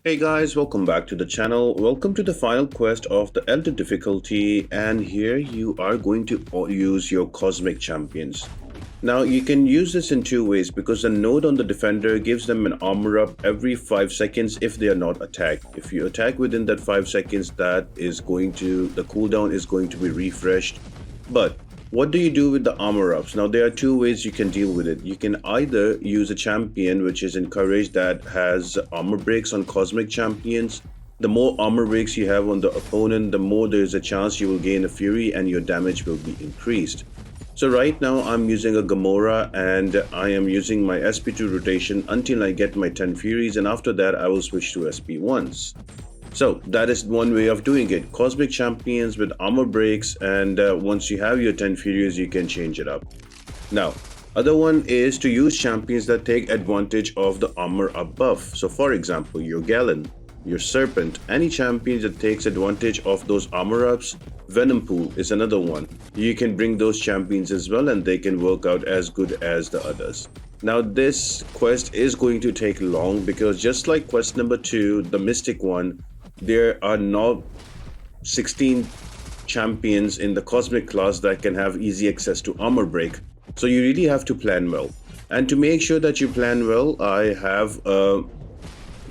Hey guys, welcome back to the channel. Welcome to the final quest of the Elder difficulty, and here you are going to use your Cosmic Champions. Now you can use this in two ways because the node on the defender gives them an armor up every 5 seconds if they are not attacked. If you attack within that 5 seconds, the cooldown is going to be refreshed. But what do you do with the armor ups? Now there are two ways you can deal with it. You can either use a champion which is encouraged that has armor breaks on Cosmic Champions. The more armor breaks you have on the opponent, the more there is a chance you will gain a fury and your damage will be increased. So right now I'm using a Gamora and I am using my SP2 rotation until I get my 10 furies, and after that I will switch to SP1s. So that is one way of doing it. Cosmic Champions with armor breaks, and once you have your 10 furies you can change it up. Now other one is to use champions that take advantage of the armor up buff. So for example, your Galen, your Serpent, any champion that takes advantage of those armor ups. Venom Pool is another one. You can bring those champions as well and they can work out as good as the others. Now this quest is going to take long because just like quest number 2, the Mystic one, there are now 16 champions in the Cosmic class that can have easy access to armor break. So you really have to plan well. And to make sure that you plan well, I have a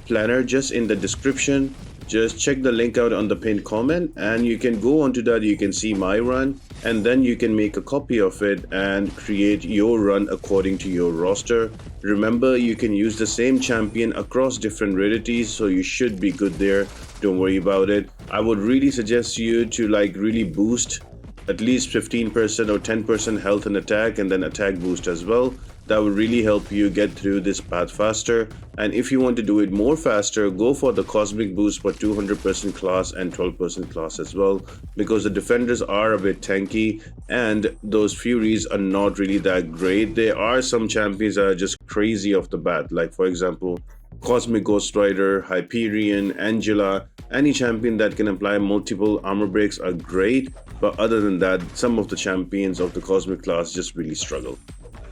planner just in the description. Just check the link out on the pinned comment and you can go onto that. You can see my run and then you can make a copy of it and create your run according to your roster. Remember, you can use the same champion across different rarities, so you should be good there. Don't worry about it. I would really suggest you to really boost at least 15% or 10% health and attack, and then attack boost as well. That will really help you get through this path faster. And if you want to do it more faster, go for the Cosmic boost for 200% class and 12% class as well, because the defenders are a bit tanky and those furies are not really that great. There are some champions that are just crazy off the bat, like for example Cosmic Ghost Rider, Hyperion, Angela. Any champion that can apply multiple armor breaks are great, but other than that, some of the champions of the Cosmic class just really struggle.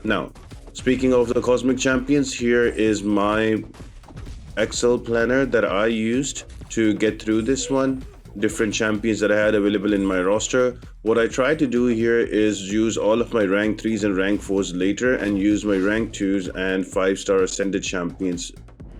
Now, speaking of the Cosmic champions, here is my Excel planner that I used to get through this one. Different champions that I had available in my roster. What I try to do here is use all of my rank 3s and rank 4s later and use my rank 2s and 5-star ascended champions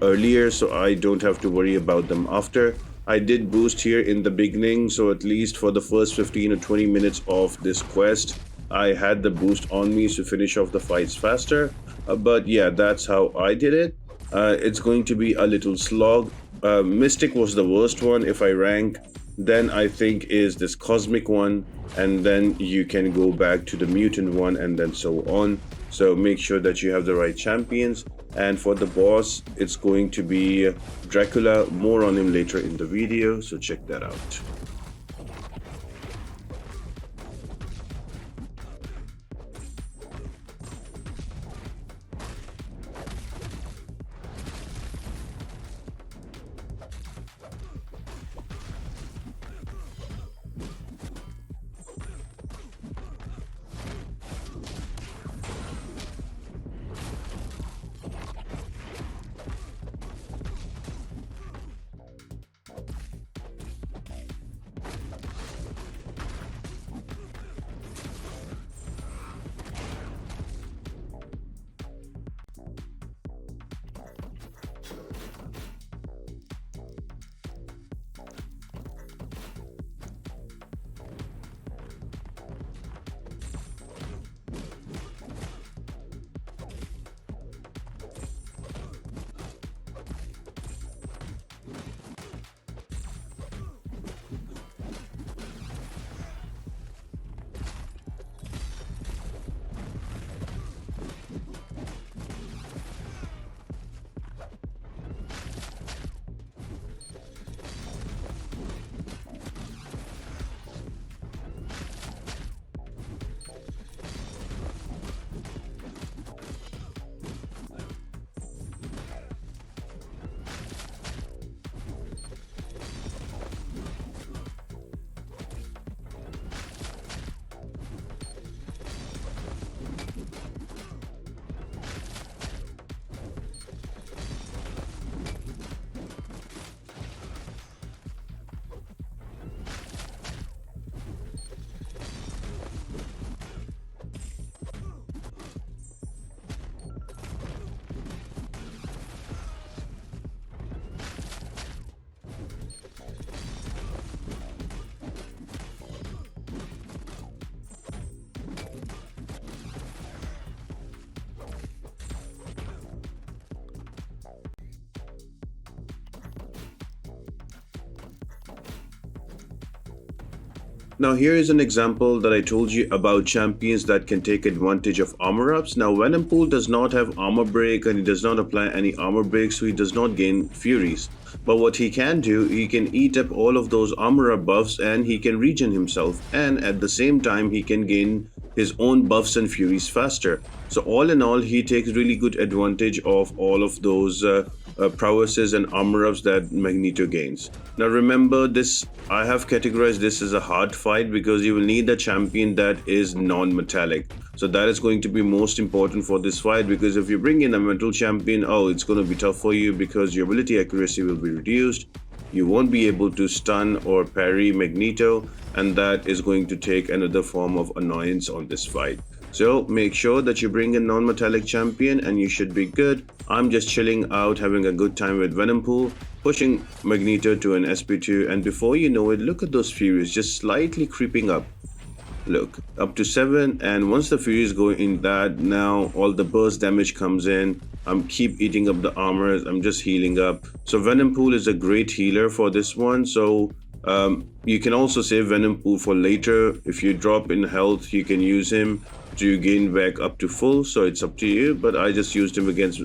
earlier, so I don't have to worry about them after. I did boost here in the beginning, so at least for the first 15 or 20 minutes of this quest I had the boost on me to finish off the fights faster. But yeah, that's how I did it. It's going to be a little slog. Mystic was the worst one. If I rank, then I think is this Cosmic one, and then you can go back to the Mutant one and then so on. So make sure that you have the right champions. And for the boss, it's going to be Dracula. More on him later in the video, so check that out. Now here is an example that I told you about champions that can take advantage of armor ups. Now Venompool does not have armor break and he does not apply any armor break, so he does not gain furies. But what he can do, he can eat up all of those armor up buffs and he can regen himself, and at the same time he can gain his own buffs and furies faster. So all in all, he takes really good advantage of all of those prowesses and armor ups that Magneto gains. Now remember this, I have categorized this as a hard fight because you will need a champion that is non-metallic. So that is going to be most important for this fight, because if you bring in a metal champion, oh, it's going to be tough for you because your ability accuracy will be reduced. You won't be able to stun or parry Magneto, and that is going to take another form of annoyance on this fight. So make sure that you bring a non-metallic champion and you should be good. I'm just chilling out, having a good time with Venompool, pushing Magneto to an SP2, and before you know it, look at those furies just slightly creeping up. Look, up to 7, and once the furies go in that, now all the burst damage comes in. I'm keep eating up the armors, I'm just healing up. So Venompool is a great healer for this one, so you can also save Venompool for later. If you drop in health, you can use him to gain back up to full, so it's up to you, but I just used him against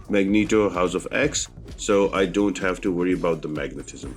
Magneto House of X, so I don't have to worry about the magnetism.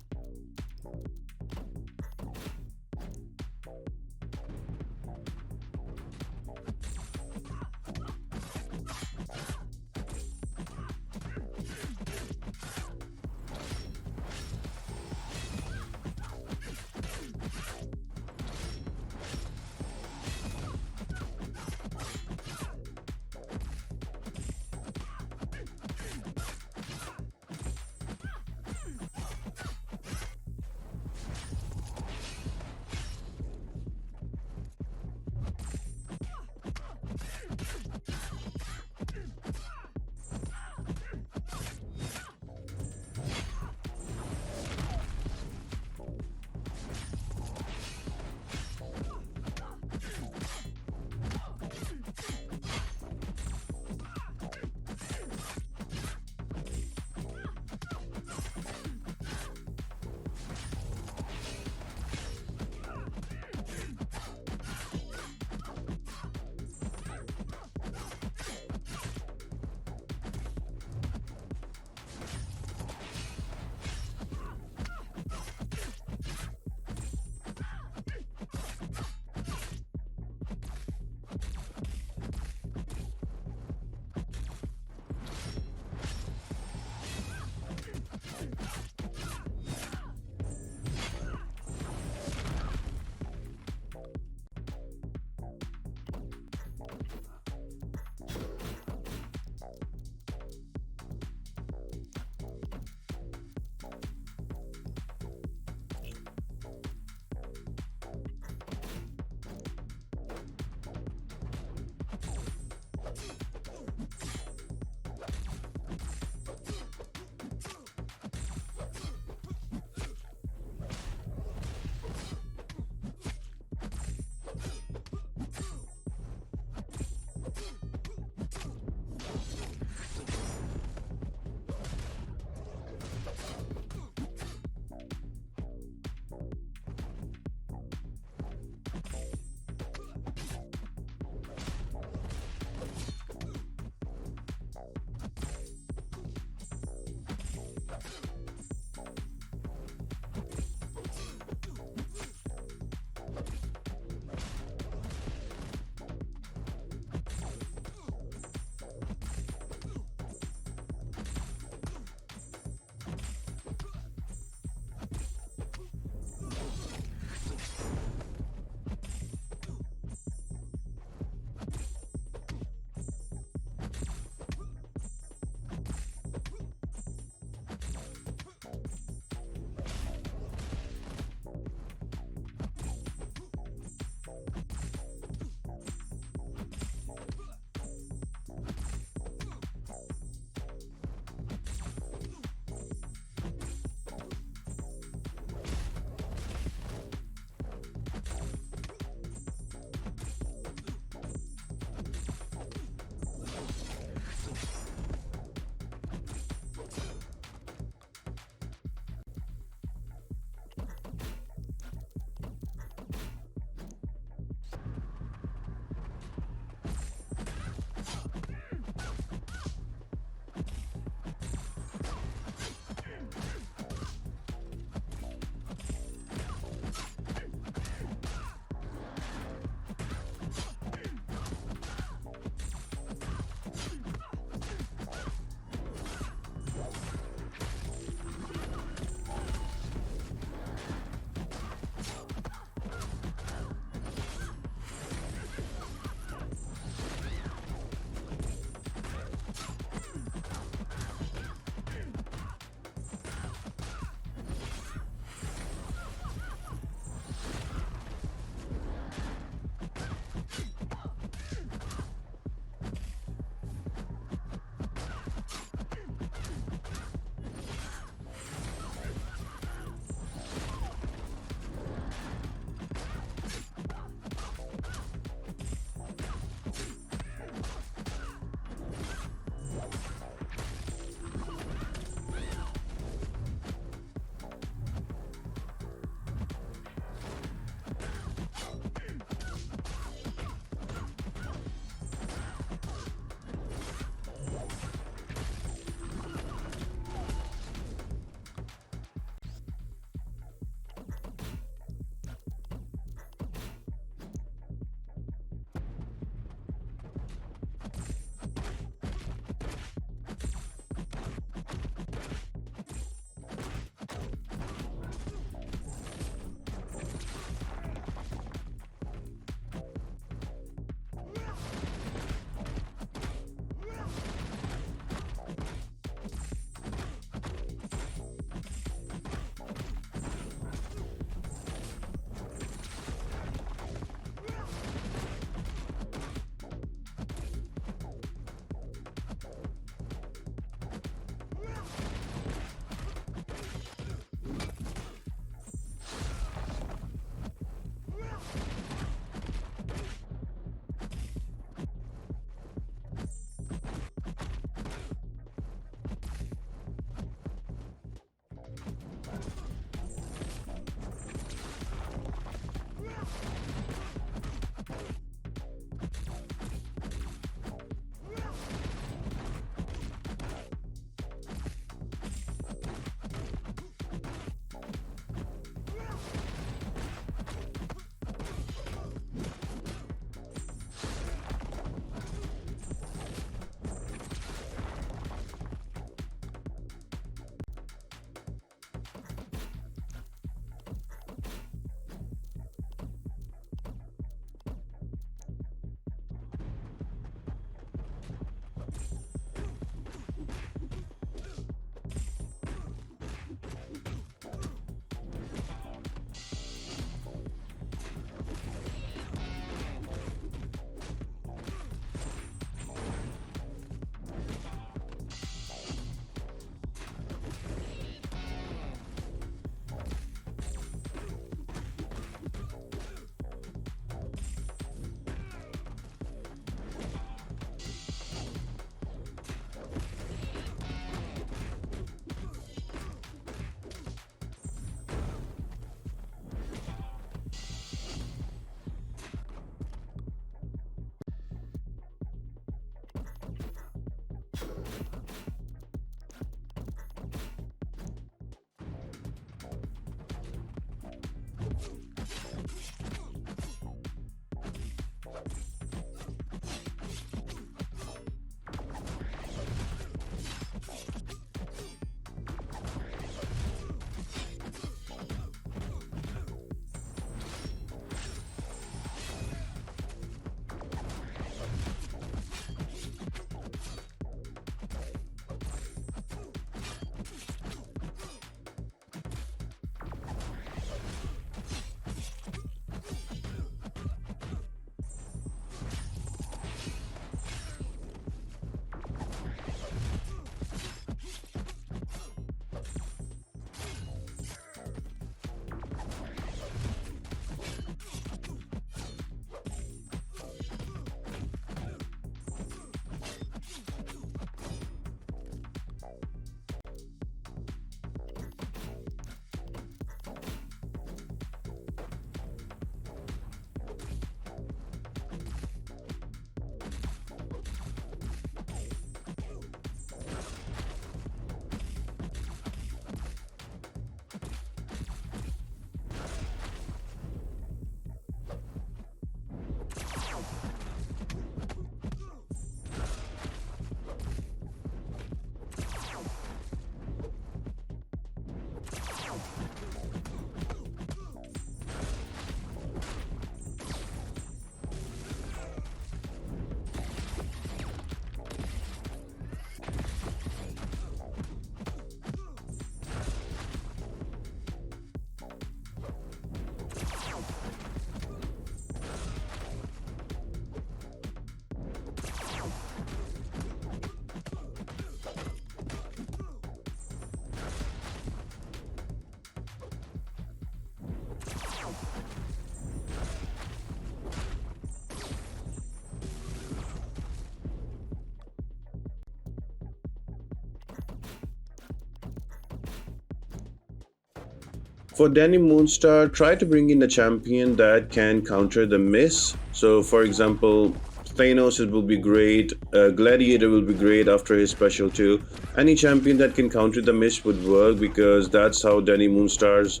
For Dani Moonstar, try to bring in a champion that can counter the miss. So for example, Thanos, it will be great. Gladiator will be great after his special too. Any champion that can counter the miss would work, because that's how Dani Moonstar's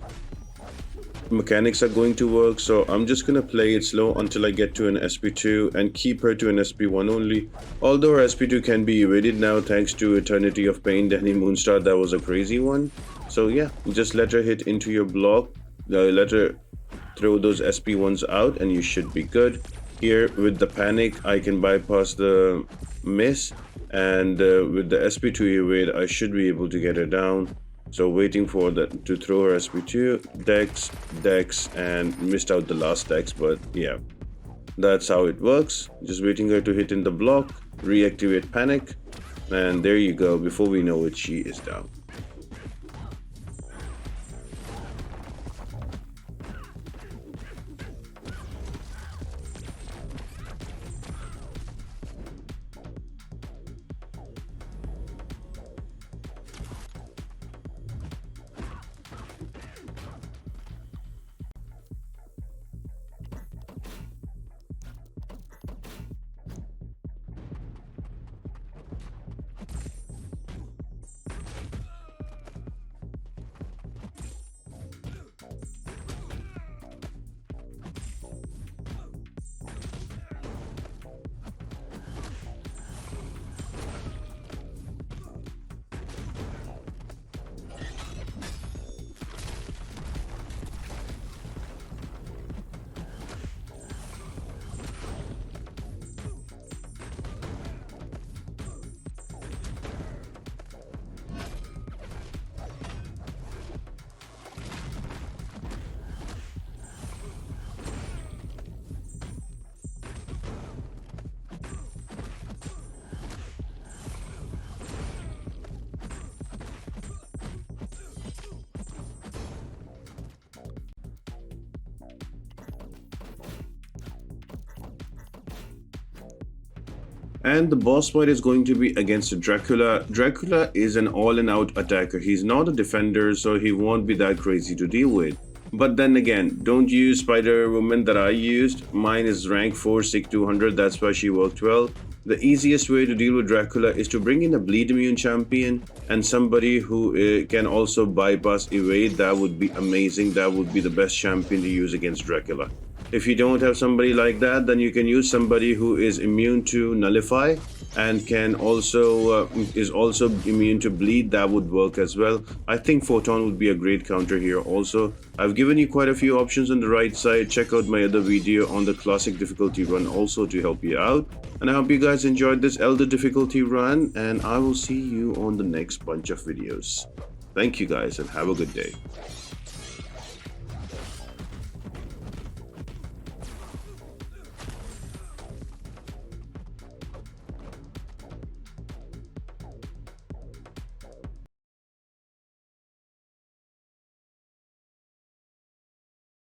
mechanics are going to work. So I'm just gonna play it slow until I get to an SP2 and keep her to an SP1 only. Although her SP2 can be evaded now thanks to Eternity of Pain. Dani Moonstar, that was a crazy one. So yeah, just let her hit into your block, let her throw those SP1s out, and you should be good. Here with the panic, I can bypass the miss, and with the SP2 evade, I should be able to get her down. So waiting for that to throw her SP2, Dex, and missed out the last Dex, but yeah, that's how it works. Just waiting her to hit in the block, reactivate panic, and there you go. Before we know it, she is down. And the boss fight is going to be against Dracula. Dracula is an all-in-out attacker. He's not a defender, so he won't be that crazy to deal with. But then again, don't use Spider-Woman that I used. Mine is rank 4, Sig 200, that's why she worked well. The easiest way to deal with Dracula is to bring in a bleed immune champion and somebody who can also bypass evade. That would be amazing. That would be the best champion to use against Dracula. If you don't have somebody like that, then you can use somebody who is immune to nullify and can also is also immune to bleed. That would work as well. I think Photon would be a great counter here also. I've given you quite a few options on the right side. Check out my other video on the classic difficulty run also to help you out. And I hope you guys enjoyed this Elder difficulty run, and I will see you on the next bunch of videos. Thank you guys and have a good day.